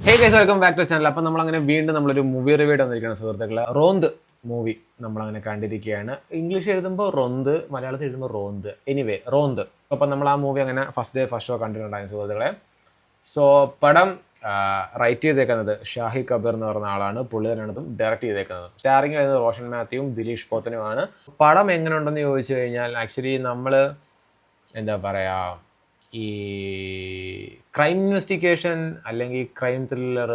Hey guys, welcome back to channel. അപ്പം നമ്മളങ്ങനെ വീണ്ടും നമ്മളൊരു മൂവി റിവ്യൂ വന്നിരിക്കുകയാണ് സുഹൃത്തുക്കളെ. റോന്ത് മൂവി നമ്മളങ്ങനെ കണ്ടിരിക്കുകയാണ്. ഇംഗ്ലീഷ് എഴുതുമ്പോൾ റൊന്ത്, മലയാളത്തിൽ എഴുതുമ്പോൾ റോന്ത്. എനിവേ റോന്ത്. അപ്പം നമ്മൾ ആ മൂവി അങ്ങനെ ഫസ്റ്റ് ഡേ ഫസ്റ്റ് ഷോ കണ്ടിട്ടുണ്ടായിരുന്നു സുഹൃത്തുക്കളെ. സോ പടം റൈറ്റ് ചെയ്തേക്കുന്നത് ഷാഹി കബീർ എന്ന് പറഞ്ഞ ആളാണ്. പുള്ളി തന്നെയാണ് ഇതും ഡയറക്റ്റ് ചെയ്തേക്കുന്നത്. സ്റ്റാറിങ് ആയത് റോഷൻ മാത്യുവും ദിലീഷ് പോത്തനുമാണ്. പടം എങ്ങനെ ഉണ്ടെന്ന് ചോദിച്ചു കഴിഞ്ഞാൽ ആക്ച്വലി നമ്മൾ എന്താ പറയുക, ഈ ക്രൈം ഇൻവെസ്റ്റിഗേഷൻ അല്ലെങ്കിൽ ക്രൈം ത്രില്ലർ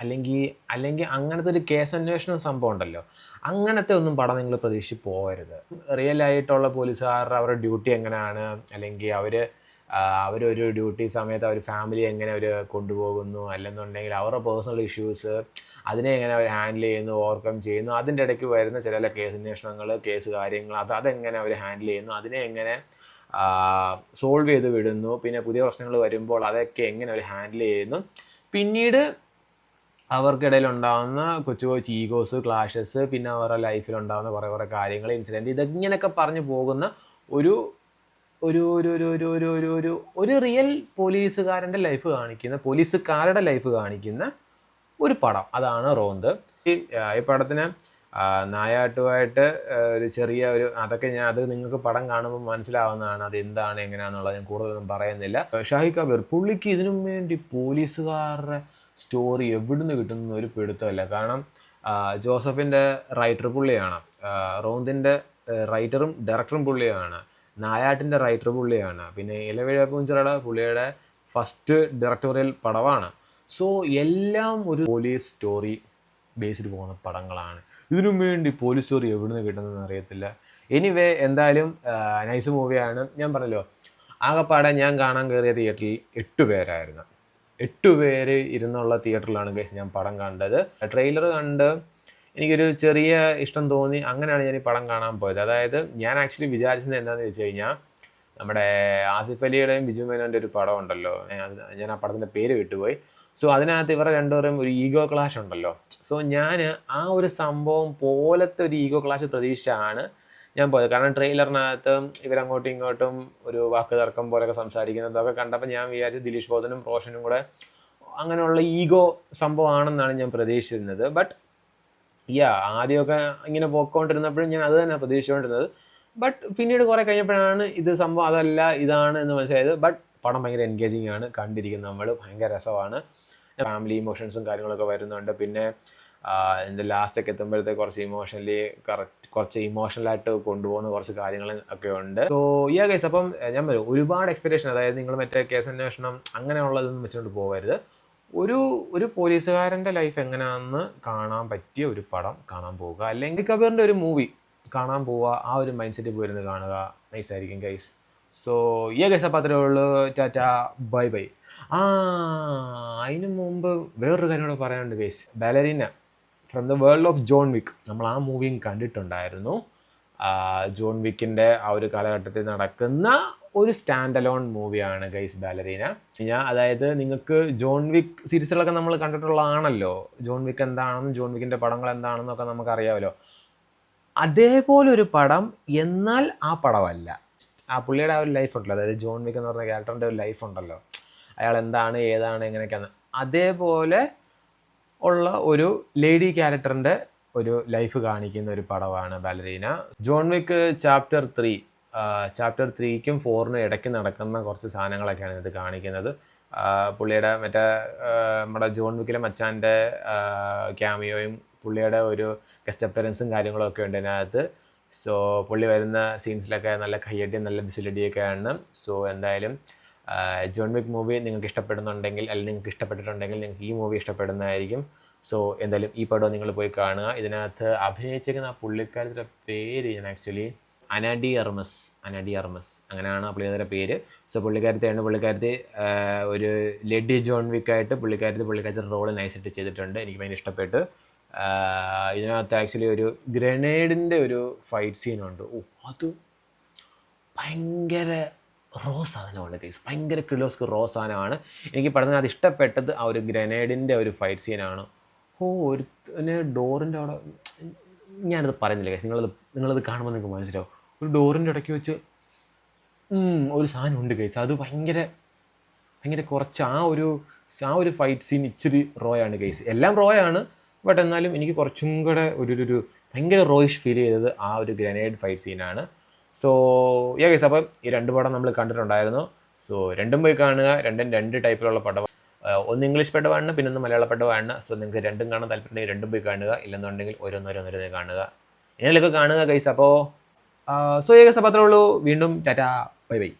അല്ലെങ്കിൽ അങ്ങനത്തെ ഒരു കേസ് അന്വേഷണ സംഭവം ഉണ്ടല്ലോ, അങ്ങനത്തെ ഒന്നും പടം നിങ്ങൾ പ്രതീക്ഷിച്ച് പോകരുത്. റിയൽ ആയിട്ടുള്ള പോലീസുകാരുടെ അവരുടെ ഡ്യൂട്ടി എങ്ങനെയാണ്, അല്ലെങ്കിൽ അവരൊരു ഡ്യൂട്ടി സമയത്ത് അവർ ഫാമിലി എങ്ങനെ അവർ കൊണ്ടുപോകുന്നു, അല്ലെന്നുണ്ടെങ്കിൽ അവരുടെ പേഴ്സണൽ ഇഷ്യൂസ് അതിനെ എങ്ങനെ അവർ ഹാൻഡിൽ ചെയ്യുന്നു, ഓവർകം ചെയ്യുന്നു, അതിൻ്റെ ഇടയ്ക്ക് വരുന്ന ചില കേസ് അന്വേഷണങ്ങൾ, കേസ് കാര്യങ്ങൾ അതെങ്ങനെ അവർ ഹാൻഡിൽ ചെയ്യുന്നു, അതിനെ എങ്ങനെ സോൾവ് ചെയ്ത് വിടുന്നു, പിന്നെ പുതിയ പ്രശ്നങ്ങൾ വരുമ്പോൾ അതൊക്കെ എങ്ങനെ അവർ ഹാൻഡിൽ ചെയ്യുന്നു, പിന്നീട് അവർക്കിടയിൽ ഉണ്ടാകുന്ന കൊച്ചു കൊച്ചു ഈഗോസ്, ക്ലാഷസ്, പിന്നെ അവരുടെ ലൈഫിലുണ്ടാകുന്ന കുറേ കാര്യങ്ങൾ, ഇൻസിഡൻറ്റ്, ഇതെങ്ങനെയൊക്കെ പറഞ്ഞു പോകുന്ന ഒരു ഒരു ഒരു ഒരു ഒരു ഒരു ഒരു ഒരു ഒരു റിയൽ പോലീസുകാരൻ്റെ ലൈഫ് കാണിക്കുന്ന, പോലീസുകാരുടെ ലൈഫ് കാണിക്കുന്ന ഒരു പടം. അതാണ് റോന്ത്. ഈ പടത്തിന് നായാട്ടുമായിട്ട് ഒരു ചെറിയ അതൊക്കെ അത് നിങ്ങൾക്ക് പടം കാണുമ്പോൾ മനസ്സിലാവുന്നതാണ്, അത് എന്താണ് എങ്ങനെയാണെന്നുള്ളത് ഞാൻ കൂടുതലൊന്നും പറയുന്നില്ല. ഷാഹി കബീർ പുള്ളിക്ക് ഇതിനും വേണ്ടി പോലീസുകാരുടെ സ്റ്റോറി എവിടുന്ന് കിട്ടുന്ന ഒരു പിടുത്തമല്ല. കാരണം ജോസഫിൻ്റെ റൈറ്റർ പുള്ളിയാണ്, റോന്തിൻ്റെ റൈറ്ററും ഡയറക്ടറും പുള്ളിയാണ്, നായാട്ടിൻ്റെ റൈറ്റർ പുള്ളിയാണ്, പിന്നെ ഇലവിഴ പൂഞ്ചിറയുടെ പുള്ളിയുടെ ഫസ്റ്റ് ഡയറക്ടോറിയൽ പടമാണ്. സോ എല്ലാം ഒരു പോലീസ് സ്റ്റോറി ബേസ്ഡ് പോകുന്ന പടങ്ങളാണ്. ഇതിനും വേണ്ടി പോലീസ് സ്റ്റോറി എവിടുന്ന് കിട്ടുന്നതെന്ന് അറിയത്തില്ല. എനിവേ എന്തായാലും നൈസ് മൂവിയാണ്. ഞാൻ പറഞ്ഞല്ലോ, ആകെപ്പാടെ ഞാൻ കാണാൻ കയറിയ തിയേറ്ററിൽ 8 പേരായിരുന്നു. 8 പേര് ഇരുന്നുള്ള തിയേറ്ററിലാണ് ഗൈസ് ഞാൻ പടം കണ്ടത്. ട്രെയിലർ കണ്ട് എനിക്കൊരു ചെറിയ ഇഷ്ടം തോന്നി. അങ്ങനെയാണ് ഞാൻ ഈ പടം കാണാൻ പോയത്. അതായത് ഞാൻ ആക്ച്വലി വിചാരിച്ചത് എന്താണെന്ന് വെച്ച് കഴിഞ്ഞാൽ, നമ്മുടെ ആസിഫ് അലിയുടെയും ബിജു മേനോൻ്റെ ഒരു പടം ഉണ്ടല്ലോ, ഞാൻ ആ പടത്തിൻ്റെ പേര് വിട്ടുപോയി. സോ അതിനകത്ത് ഇവരുടെ രണ്ടുപേരും ഒരു ഈഗോ ക്ലാഷ് ഉണ്ടല്ലോ. സോ ഞാൻ ആ ഒരു സംഭവം പോലത്തെ ഒരു ഈഗോ ക്ലാഷ് പ്രതീക്ഷിച്ചാണ് ഞാൻ പോയത്. കാരണം ട്രെയിലറിനകത്ത് ഇവരങ്ങോട്ടും ഇങ്ങോട്ടും ഒരു വാക്ക് തർക്കം പോലെയൊക്കെ സംസാരിക്കുന്നതൊക്കെ കണ്ടപ്പോൾ ഞാൻ വിചാരിച്ചു ദിലീഷ് പോത്തനും റോഷനും കൂടെ അങ്ങനെയുള്ള ഈഗോ സംഭവമാണെന്നാണ് ഞാൻ പ്രതീക്ഷിച്ചിരുന്നത്. ബട്ട് ആദ്യമൊക്കെ ഇങ്ങനെ പോയിക്കൊണ്ടിരുന്നപ്പോഴും ഞാൻ അത് തന്നെ പ്രതീക്ഷിച്ചുകൊണ്ടിരുന്നത്. ബട്ട് പിന്നീട് കുറേ കഴിഞ്ഞപ്പോഴാണ് ഇത് സംഭവം അതല്ല, ഇതാണ് എന്ന് മനസ്സിലായത്. ബട്ട് പടം ഭയങ്കര എൻഗേജിങ് ആണ്, കണ്ടിരിക്കുന്നത് നമ്മൾ ഭയങ്കര രസമാണ്. ഫാമിലി ഇമോഷൻസും കാര്യങ്ങളൊക്കെ വരുന്നുണ്ട്. പിന്നെ എൻ്റെ ലാസ്റ്റൊക്കെ എത്തുമ്പോഴത്തേക്ക് കുറച്ച് ഇമോഷണലായിട്ട് കൊണ്ടുപോകുന്ന കുറച്ച് കാര്യങ്ങൾ ഒക്കെ ഉണ്ട്. സോ ഗൈസ്, അപ്പം ഞാൻ പറയും, ഒരുപാട് എക്സ്പെക്ടേഷൻ, അതായത് നിങ്ങൾ മറ്റേ കേസ് അന്വേഷണം അങ്ങനെയുള്ളതൊന്നും വെച്ചുകൊണ്ട് പോകരുത്. ഒരു പോലീസുകാരൻ്റെ ലൈഫ് എങ്ങനെയാണെന്ന് കാണാൻ പറ്റിയ ഒരു പടം കാണാൻ പോവുക, അല്ലെങ്കിൽ കബീറിൻ്റെ ഒരു മൂവി കാണാൻ പോവുക. ആ ഒരു മൈൻഡ് സെറ്റ് പോയിരുന്ന് കാണുക, നൈസായിരിക്കും ഗൈസ്. സോ ഗൈസ്, അപ്പോൾ അത്രേ ഉള്ളൂ. Tata, bye bye. അതിന് മുമ്പ് വേറൊരു കാര്യം കൂടെ പറയാനുണ്ട് guys. Ballerina from the world of John Wick, നമ്മൾ ആ മൂവിയും കണ്ടിട്ടുണ്ടായിരുന്നു. ജോൺ വിക്കിൻ്റെ ആ ഒരു കാലഘട്ടത്തിൽ നടക്കുന്ന ഒരു സ്റ്റാൻഡ് അലോൺ മൂവിയാണ് ഗൈസ് ബാലറീന. അതായത് നിങ്ങൾക്ക് ജോൺ വിക്ക് സീരീസുകളൊക്കെ നമ്മൾ കണ്ടിട്ടുള്ളതാണല്ലോ. ജോൺ വിക്ക് എന്താണെന്നും ജോൺ വിക്കിൻ്റെ പടങ്ങൾ എന്താണെന്നൊക്കെ നമുക്കറിയാമല്ലോ. അതേപോലെ ഒരു പടം, എന്നാൽ ആ പടമല്ല. ആ പുള്ളിയുടെ ആ ഒരു ലൈഫ് ഉണ്ടല്ലോ, അതായത് ജോൺ വിക്ക് എന്ന് പറഞ്ഞ ക്യാരക്ടറിൻ്റെ ഒരു ലൈഫ് ഉണ്ടല്ലോ, അയാൾ എന്താണ് ഏതാണ് എങ്ങനെയൊക്കെയാണ്, അതേപോലെ ഉള്ള ഒരു ലേഡി ക്യാരക്ടറിൻ്റെ ഒരു ലൈഫ് കാണിക്കുന്ന ഒരു പടമാണ് ബാലറീന. ജോൺ വിക്ക് ചാപ്റ്റർ 3ക്കും 4നും ഇടയ്ക്ക് നടക്കുന്ന കുറച്ച് സാധനങ്ങളൊക്കെയാണ് ഇത് കാണിക്കുന്നത്. പുള്ളിയുടെ നമ്മുടെ ജോൺ വിക്കിലെ മച്ചാൻ്റെ ക്യാമിയോയും പുള്ളിയുടെ ഒരു ഗസ്റ്റ് അപ്പിയറൻസും കാര്യങ്ങളൊക്കെ ഉണ്ട് ഇതിനകത്ത്. സോ പുള്ളി വരുന്ന സീൻസിലൊക്കെ നല്ല കയ്യടിയും നല്ല വിസിലടിയൊക്കെയാണ്. സോ എന്തായാലും ജോൺ വിക്ക് മൂവി നിങ്ങൾക്ക് ഇഷ്ടപ്പെടുന്നുണ്ടെങ്കിൽ, അല്ലെങ്കിൽ നിങ്ങൾക്ക് ഇഷ്ടപ്പെട്ടിട്ടുണ്ടെങ്കിൽ നിങ്ങൾക്ക് ഈ മൂവി ഇഷ്ടപ്പെടുന്നതായിരിക്കും. സോ എന്തായാലും ഈ പടം നിങ്ങൾ പോയി കാണുക. ഇതിനകത്ത് അഭിനയിച്ചിരിക്കുന്ന ആ പുള്ളിക്കാരത്തിൻ്റെ പേര് ഞാൻ ആക്ച്വലി അനാഡി അർമസ് അങ്ങനെയാണ് ആ പുള്ളിക്കാരുടെ പേര്. സോ പുള്ളിക്കാരത്തി ഒരു ലേഡി ജോൺ വിക്കായിട്ട് പുള്ളിക്കാരത്തി റോള് നൈസായിട്ട് ചെയ്തിട്ടുണ്ട്. എനിക്ക് ഭയങ്കര ഇഷ്ടപ്പെട്ടു. ഇതിനകത്ത് ആക്ച്വലി ഒരു ഗ്രനേഡിൻ്റെ ഒരു ഫൈറ്റ് സീനുണ്ട്. അത് ഭയങ്കര സാധനമാണ് ഗൈസ്, ഭയങ്കര കിലോസ്ക്ക് സാധനമാണ്. എനിക്ക് പടത്തിനകത്ത് ഇഷ്ടപ്പെട്ടത് ആ ഒരു ഗ്രനേഡിൻ്റെ ഒരു ഫൈറ്റ് സീനാണ്. ഒരു ഡോറിൻ്റെ അവിടെ, ഞാനത് പറയുന്നില്ല ഗൈസ്, നിങ്ങളത് കാണുമ്പോൾ നിങ്ങൾക്ക് മനസ്സിലാവും. ഒരു ഡോറിൻ്റെ ഇടയ്ക്ക് വെച്ച് ഒരു സാധനം ഉണ്ട് ഗൈസ്, അത് ഭയങ്കര കുറച്ച് ആ ഒരു ആ ഒരു ഫൈറ്റ് സീൻ ഇച്ചിരി റോ ആണ് ഗൈസ്. എല്ലാം റോ ആണ്, ബട്ട് എന്നാലും എനിക്ക് കുറച്ചും കൂടെ ഒരു ഭയങ്കര റോയിഷ് ഫീൽ ചെയ്തത് ആ ഒരു ഗ്രനേഡ് ഫൈറ്റ് സീനാണ്. സോ ഗൈസ്, അപ്പം ഈ 2 പടം നമ്മൾ കണ്ടിട്ടുണ്ടായിരുന്നു. സോ രണ്ടും പോയി കാണുക. രണ്ടും 2 ടൈപ്പിലുള്ള പടം. ഒന്ന് ഇംഗ്ലീഷ് പടമാണ്, പിന്നെ ഒന്ന് മലയാള പടമാണ്. സോ നിങ്ങൾക്ക് രണ്ടും കാണാൻ താല്പര്യമുണ്ടെങ്കിൽ രണ്ടും പോയി കാണുക. ഇല്ലെന്നുണ്ടെങ്കിൽ ഓരോന്നോരോന്നോരോന്നേ കാണുക. ഇങ്ങനെയൊക്കെ കാണുക ഗൈസ്. അപ്പോൾ ഗൈസ്, അപ്പോൾ അത്രേ ഉള്ളൂ. വീണ്ടും ടാറ്റാ, ബൈ ബൈ.